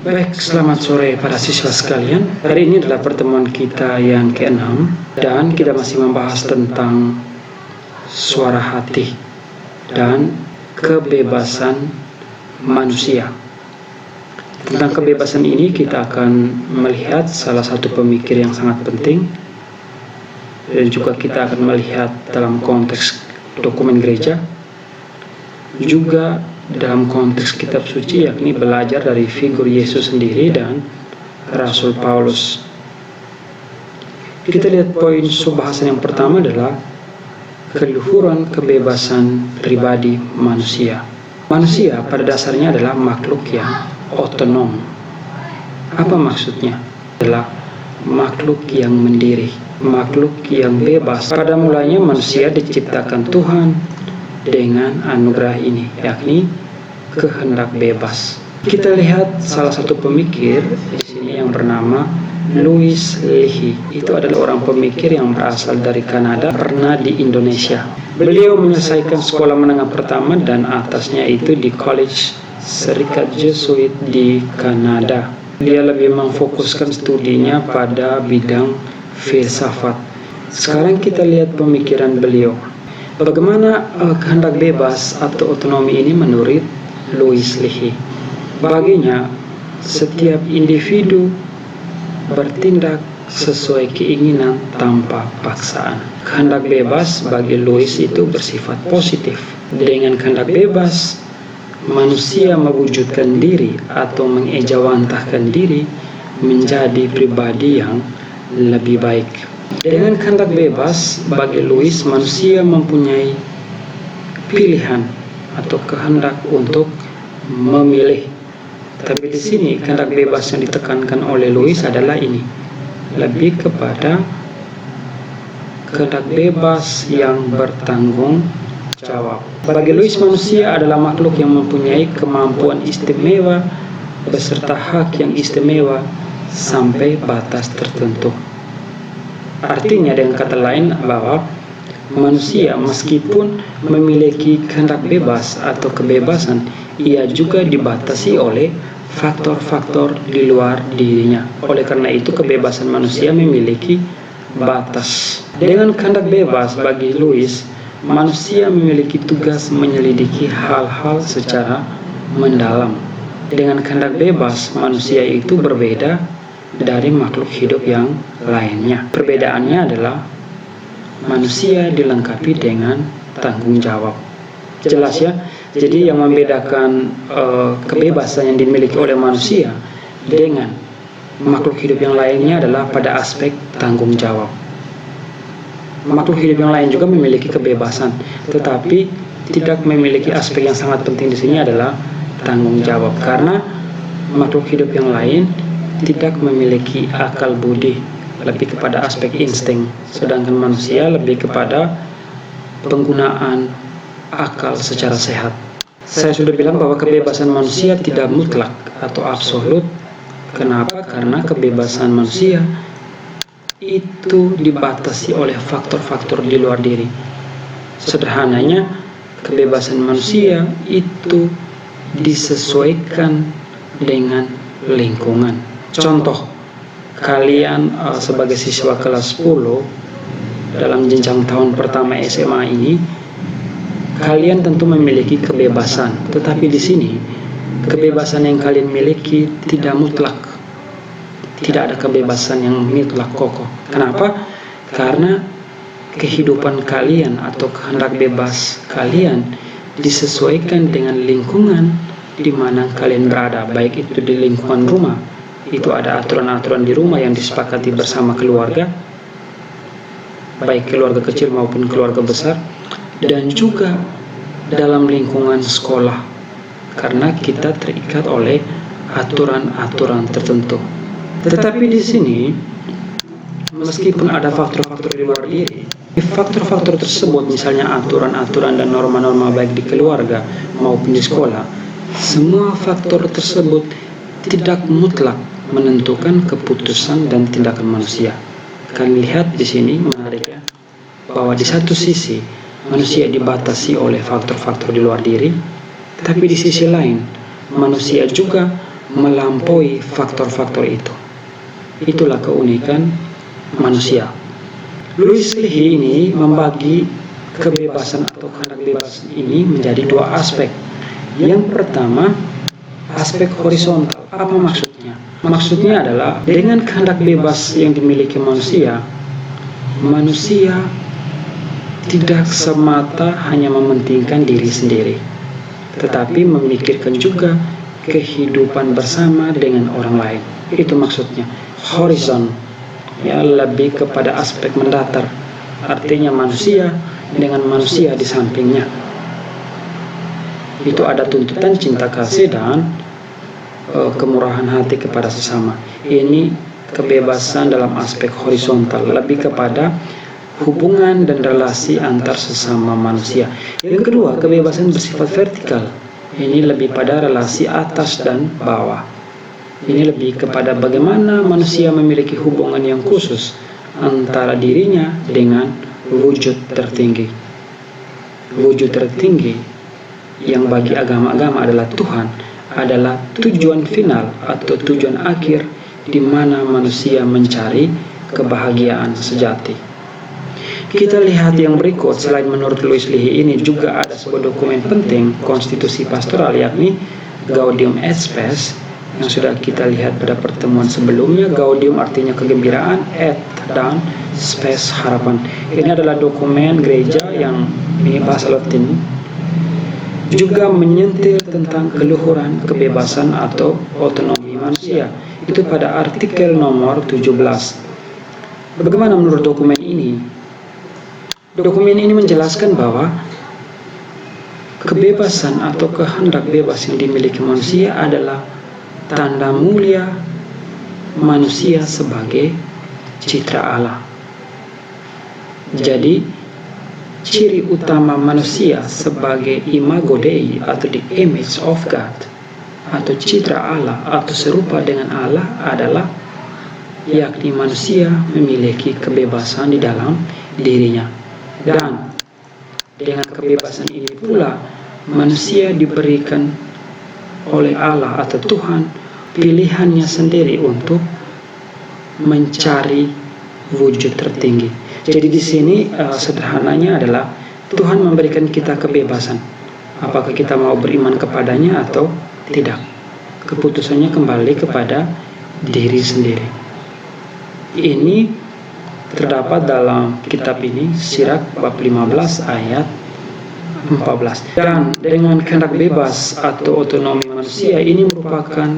Baik, selamat sore para siswa sekalian. Hari ini adalah pertemuan kita yang ke-6 dan kita masih membahas tentang suara hati dan kebebasan manusia. Tentang kebebasan ini kita akan melihat salah satu pemikir yang sangat penting, dan juga kita akan melihat dalam konteks dokumen gereja, juga dalam konteks kitab suci, yakni belajar dari figur Yesus sendiri dan Rasul Paulus. Kita lihat poin pembahasan yang pertama adalah keluhuran kebebasan pribadi manusia. Manusia pada dasarnya adalah makhluk yang otonom. Apa maksudnya? Adalah makhluk yang mandiri, makhluk yang bebas. Pada mulanya manusia diciptakan Tuhan dengan anugerah ini, yakni kehendak bebas. Kita lihat salah satu pemikir di sini yang bernama Louis Lehi. Itu adalah orang pemikir yang berasal dari Kanada, pernah di Indonesia. Beliau menyelesaikan sekolah menengah pertama dan atasnya itu di College Serikat Jesuit di Kanada. Dia lebih memfokuskan studinya pada bidang filsafat. Sekarang kita lihat pemikiran beliau. Bagaimana kehendak bebas atau otonomi ini menurut Louis Lehi? Baginya, setiap individu bertindak sesuai keinginan tanpa paksaan. Kehendak bebas bagi Louis itu bersifat positif. Dengan kehendak bebas, manusia mewujudkan diri atau mengejawantahkan diri menjadi pribadi yang lebih baik. Dengan kehendak bebas, bagi Louis, manusia mempunyai pilihan atau kehendak untuk memilih. Tapi di sini kehendak bebas yang ditekankan oleh Louis adalah ini, lebih kepada kehendak bebas yang bertanggung jawab. Bagi Louis, manusia adalah makhluk yang mempunyai kemampuan istimewa beserta hak yang istimewa sampai batas tertentu. Artinya dengan kata lain bahwa manusia meskipun memiliki kehendak bebas atau kebebasan, ia juga dibatasi oleh faktor-faktor di luar dirinya. Oleh karena itu kebebasan manusia memiliki batas. Dengan kehendak bebas bagi Louis, manusia memiliki tugas menyelidiki hal-hal secara mendalam. Dengan kehendak bebas, manusia itu berbeda dari makhluk hidup yang lainnya. Perbedaannya adalah manusia dilengkapi dengan tanggung jawab. Jelas ya? Jadi yang membedakan kebebasan yang dimiliki oleh manusia dengan makhluk hidup yang lainnya adalah pada aspek tanggung jawab. Makhluk hidup yang lain juga memiliki kebebasan, tetapi tidak memiliki aspek yang sangat penting di sini adalah tanggung jawab, karena makhluk hidup yang lain tidak memiliki akal budi, lebih kepada aspek insting, sedangkan manusia lebih kepada penggunaan akal secara sehat. Saya sudah bilang bahwa kebebasan manusia tidak mutlak atau absolut. Kenapa? Karena kebebasan manusia itu dibatasi oleh faktor-faktor di luar diri. Sederhananya, kebebasan manusia itu disesuaikan dengan lingkungan. Contoh, kalian sebagai siswa kelas 10 dalam jenjang tahun pertama SMA ini, kalian tentu memiliki kebebasan, tetapi di sini kebebasan yang kalian miliki tidak mutlak. Tidak ada kebebasan yang mutlak kokoh. Kenapa? Karena kehidupan kalian atau kehendak bebas kalian disesuaikan dengan lingkungan di mana kalian berada, baik itu di lingkungan rumah. Itu ada aturan-aturan di rumah yang disepakati bersama keluarga, baik keluarga kecil maupun keluarga besar, dan juga dalam lingkungan sekolah, karena kita terikat oleh aturan-aturan tertentu. Tetapi di sini, meskipun ada faktor-faktor di luar diri, faktor-faktor tersebut, misalnya aturan-aturan dan norma-norma baik di keluarga maupun di sekolah, semua faktor tersebut tidak mutlak menentukan keputusan dan tindakan manusia. Kalian lihat di sini menariknya bahwa di satu sisi manusia dibatasi oleh faktor-faktor di luar diri, tapi di sisi lain manusia juga melampaui faktor-faktor itu. Itulah keunikan manusia. Louis Lehy ini membagi kebebasan atau kehendak bebas ini menjadi dua aspek. Yang pertama, aspek horizontal. Apa maksudnya? Maksudnya adalah dengan kehendak bebas yang dimiliki manusia, manusia tidak semata hanya mementingkan diri sendiri, tetapi memikirkan juga kehidupan bersama dengan orang lain. Itu maksudnya. Horizon, ya, lebih kepada aspek mendatar. Artinya manusia dengan manusia di sampingnya. Itu ada tuntutan cinta kasih dan kemurahan hati kepada sesama. Ini kebebasan dalam aspek horizontal, lebih kepada hubungan dan relasi antar sesama manusia. Yang kedua, kebebasan bersifat vertikal. Ini lebih pada relasi atas dan bawah. Ini lebih kepada bagaimana manusia memiliki hubungan yang khusus antara dirinya dengan wujud tertinggi. Wujud tertinggi yang bagi agama-agama adalah Tuhan, adalah tujuan final atau tujuan akhir di mana manusia mencari kebahagiaan sejati. Kita lihat yang berikut. Selain menurut Louis Lehy ini juga ada sebuah dokumen penting konstitusi pastoral, yakni Gaudium et Spes, yang sudah kita lihat pada pertemuan sebelumnya. Gaudium artinya kegembiraan, et dan spes harapan. Ini adalah dokumen gereja yang ini bahasa Latin, juga menyentil tentang keluhuran, kebebasan atau otonomi manusia. Itu pada artikel nomor 17. Bagaimana menurut dokumen ini? Dokumen ini menjelaskan bahwa kebebasan atau kehendak bebas yang dimiliki manusia adalah tanda mulia manusia sebagai citra Allah. Jadi, ciri utama manusia sebagai imago Dei atau the image of God atau citra Allah atau serupa dengan Allah adalah yakni manusia memiliki kebebasan di dalam dirinya. Dan dengan kebebasan ini pula manusia diberikan oleh Allah atau Tuhan pilihannya sendiri untuk mencari wujud tertinggi. Jadi di sini sederhananya adalah Tuhan memberikan kita kebebasan. Apakah kita mau beriman kepadanya atau tidak? Keputusannya kembali kepada diri sendiri. Ini terdapat dalam kitab ini, Sirak bab 15 ayat 14. Dan dengan kehendak bebas atau otonomi manusia, ini merupakan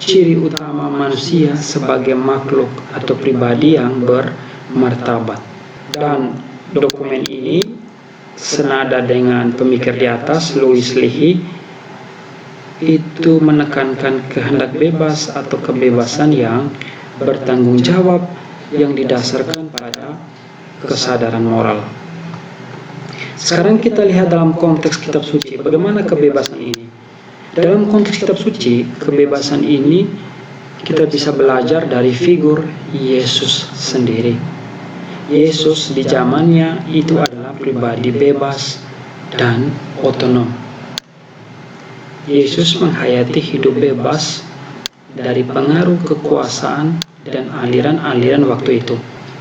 ciri utama manusia sebagai makhluk atau pribadi yang bermartabat. Dan dokumen ini senada dengan pemikir di atas, Louis Lehy, itu menekankan kehendak bebas atau kebebasan yang bertanggung jawab yang didasarkan pada kesadaran moral. Sekarang kita lihat dalam konteks kitab suci, bagaimana kebebasan ini. Dalam konteks kitab suci, kebebasan ini kita bisa belajar dari figur Yesus sendiri. Yesus di zamannya itu adalah pribadi bebas dan otonom. Yesus menghayati hidup bebas dari pengaruh kekuasaan dan aliran-aliran waktu itu.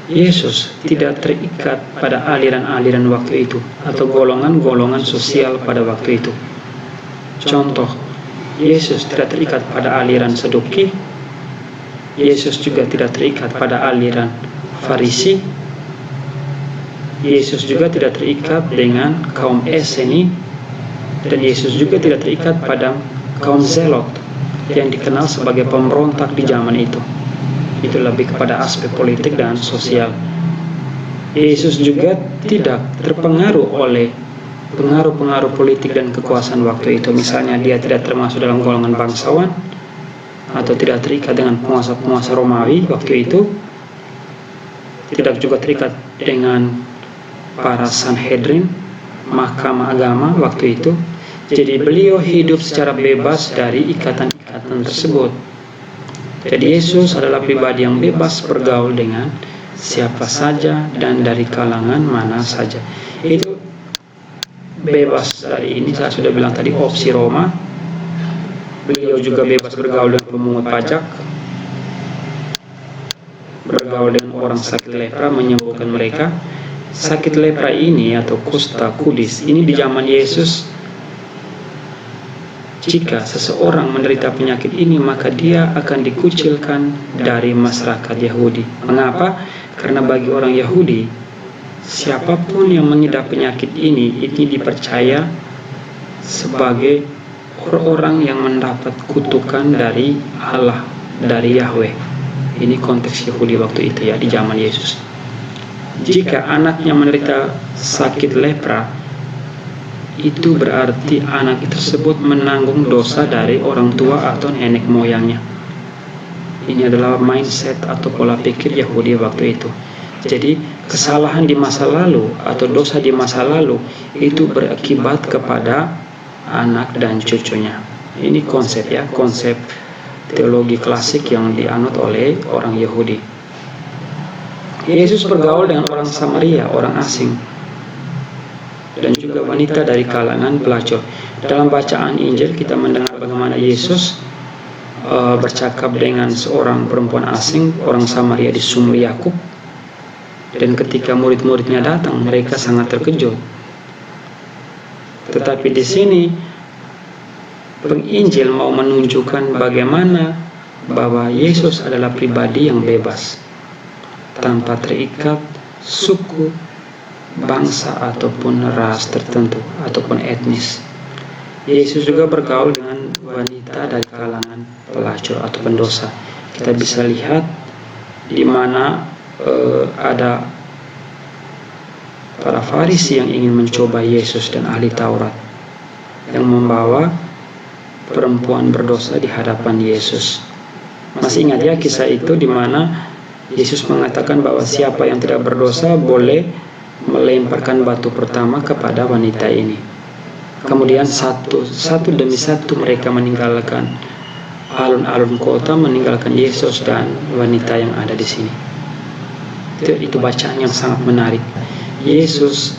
Yesus tidak terikat pada aliran-aliran waktu itu atau golongan-golongan sosial pada waktu itu. Contoh, Yesus tidak terikat pada aliran Saduki. Yesus juga tidak terikat pada aliran Farisi. Yesus juga tidak terikat dengan kaum Eseni, dan Yesus juga tidak terikat pada kaum Zelot yang dikenal sebagai pemberontak di zaman itu. Itu lebih kepada aspek politik dan sosial. Yesus juga tidak terpengaruh oleh pengaruh-pengaruh politik dan kekuasaan waktu itu. Misalnya dia tidak termasuk dalam golongan bangsawan atau tidak terikat dengan penguasa-penguasa Romawi waktu itu. Tidak juga terikat dengan para Sanhedrin, mahkamah agama waktu itu. Jadi beliau hidup secara bebas dari ikatan-ikatan tersebut. Jadi Yesus adalah pribadi yang bebas bergaul dengan siapa saja dan dari kalangan mana saja. Itu bebas dari ini, saya sudah bilang tadi, opsi Roma. Beliau juga bebas bergaul dengan pemungut pajak, bergaul dengan orang sakit lepra, menyembuhkan mereka. Sakit lepra ini atau kusta kudis ini di zaman Yesus, jika seseorang menderita penyakit ini maka dia akan dikucilkan dari masyarakat Yahudi. Mengapa? Karena bagi orang Yahudi, siapapun yang mengidap penyakit ini dipercaya sebagai orang yang mendapat kutukan dari Allah, dari Yahweh. Ini konteks Yahudi waktu itu ya, di zaman Yesus. Jika anaknya menderita sakit lepra, itu berarti anak tersebut menanggung dosa dari orang tua atau nenek moyangnya. Ini adalah mindset atau pola pikir Yahudi waktu itu. Jadi kesalahan di masa lalu atau dosa di masa lalu itu berakibat kepada anak dan cucunya. Ini konsep ya, konsep teologi klasik yang dianut oleh orang Yahudi. Yesus bergaul dengan orang Samaria, orang asing, dan juga wanita dari kalangan pelacur. Dalam bacaan Injil kita mendengar bagaimana Yesus bercakap dengan seorang perempuan asing, orang Samaria di sumur Yakub. Dan ketika murid-muridnya datang, mereka sangat terkejut. Tetapi di sini penginjil mau menunjukkan bagaimana bahwa Yesus adalah pribadi yang bebas, tanpa terikat suku, bangsa ataupun ras tertentu ataupun etnis. Yesus juga bergaul dengan wanita dari kalangan pelacur atau pendosa. Kita bisa lihat di mana ada para Farisi yang ingin mencoba Yesus dan ahli Taurat yang membawa perempuan berdosa di hadapan Yesus. Masih ingat ya kisah itu di mana Yesus mengatakan bahwa siapa yang tidak berdosa boleh melemparkan batu pertama kepada wanita ini. Kemudian satu demi satu mereka meninggalkan alun-alun kota, meninggalkan Yesus dan wanita yang ada di sini. Itu bacaan yang sangat menarik. Yesus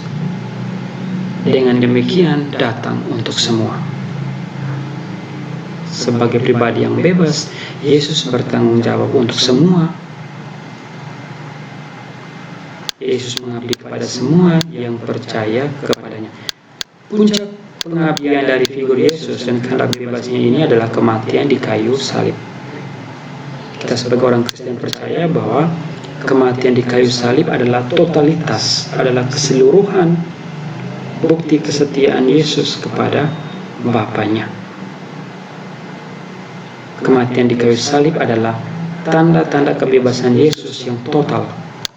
dengan demikian datang untuk semua. Sebagai pribadi yang bebas, Yesus bertanggung jawab untuk semua. Yesus mengabdi kepada semua yang percaya kepadanya. Puncak pengabdian dari figur Yesus dan kehendak bebasnya ini adalah kematian di kayu salib. Kita sebagai orang Kristen percaya bahwa kematian di kayu salib adalah totalitas, adalah keseluruhan bukti kesetiaan Yesus kepada Bapanya. Kematian di kayu salib adalah tanda-tanda kebebasan Yesus yang total,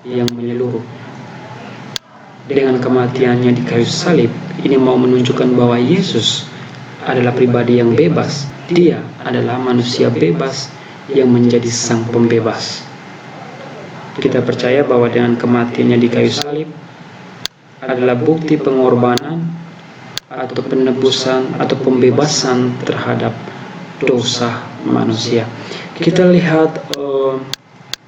yang menyeluruh. Dengan kematiannya di kayu salib, ini mau menunjukkan bahwa Yesus adalah pribadi yang bebas. Dia adalah manusia bebas yang menjadi sang pembebas. Kita percaya bahwa dengan kematiannya di kayu salib adalah bukti pengorbanan atau penebusan atau pembebasan terhadap dosa manusia. Kita lihat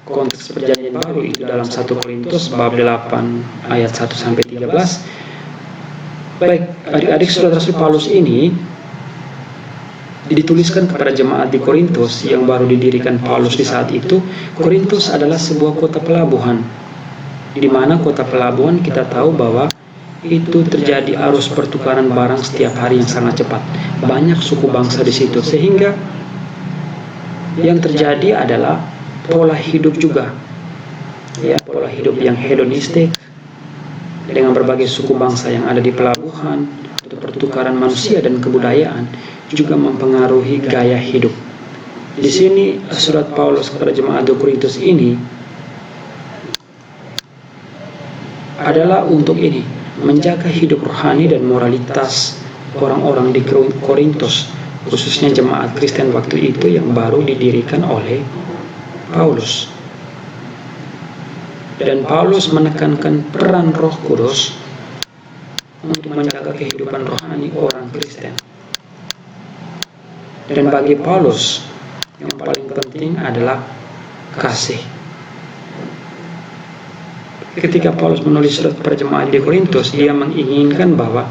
konteks perjanjian baru itu dalam 1 Korintus bab 8 ayat 1 sampai 13. Baik, adik-adik saudara Rasul Paulus ini dituliskan kepada jemaat di Korintus yang baru didirikan Paulus di saat itu. Korintus adalah sebuah kota pelabuhan, di mana kota pelabuhan kita tahu bahwa itu terjadi arus pertukaran barang setiap hari yang sangat cepat. Banyak suku bangsa di situ, sehingga yang terjadi adalah pola hidup juga, ya, pola hidup yang hedonistik dengan berbagai suku bangsa yang ada di pelabuhan. Atau pertukaran manusia dan kebudayaan juga mempengaruhi gaya hidup. Di sini surat Paulus kepada jemaat di Korintus ini adalah untuk ini, menjaga hidup rohani dan moralitas orang-orang di Korintus, khususnya jemaat Kristen waktu itu yang baru didirikan oleh Paulus. Dan Paulus menekankan peran Roh Kudus untuk menjaga kehidupan rohani orang Kristen. Dan bagi Paulus yang paling penting adalah kasih. Ketika Paulus menulis surat kepada jemaat di Korintus, dia menginginkan bahwa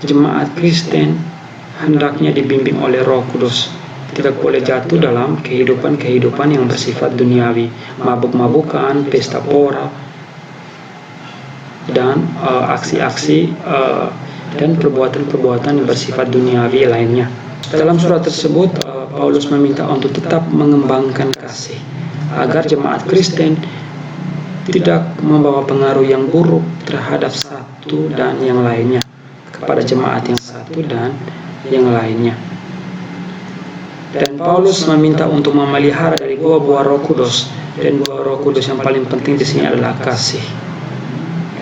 jemaat Kristen hendaknya dibimbing oleh Roh Kudus tidak boleh jatuh dalam kehidupan yang bersifat duniawi, mabuk-mabukan, pesta pora, dan aksi-aksi dan perbuatan-perbuatan yang bersifat duniawi lainnya. Dalam surat tersebut, Paulus meminta untuk tetap mengembangkan kasih, agar jemaat Kristen tidak membawa pengaruh yang buruk terhadap satu dan yang lainnya, kepada jemaat yang satu dan yang lainnya. Dan Paulus meminta untuk memelihara dari buah-buah Roh Kudus, dan buah Roh Kudus yang paling penting di sini adalah kasih.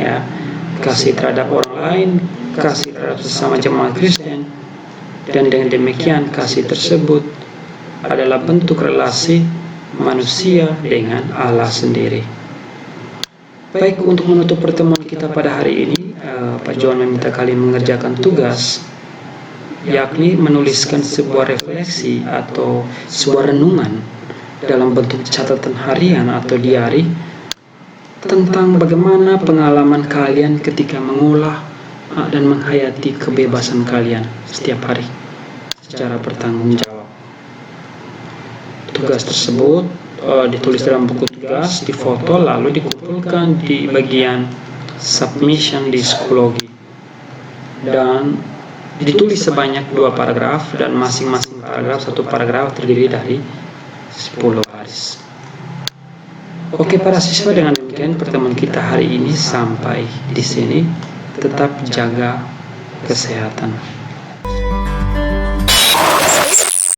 Ya, kasih terhadap orang lain, kasih terhadap sesama jemaat Kristen, dan dengan demikian kasih tersebut adalah bentuk relasi manusia dengan Allah sendiri. Baik, untuk menutup pertemuan kita pada hari ini, Pak John meminta kalian mengerjakan tugas, yakni menuliskan sebuah refleksi atau sebuah renungan dalam bentuk catatan harian atau diari tentang bagaimana pengalaman kalian ketika mengolah dan menghayati kebebasan kalian setiap hari secara bertanggung jawab. Tugas tersebut ditulis dalam buku tugas, difoto, lalu dikumpulkan di bagian submission di psikologi, dan ditulis sebanyak 2 paragraf, dan masing-masing paragraf, satu paragraf terdiri dari 10 baris. Oke para siswa, dengan demikian pertemuan kita hari ini sampai di sini. Tetap jaga kesehatan.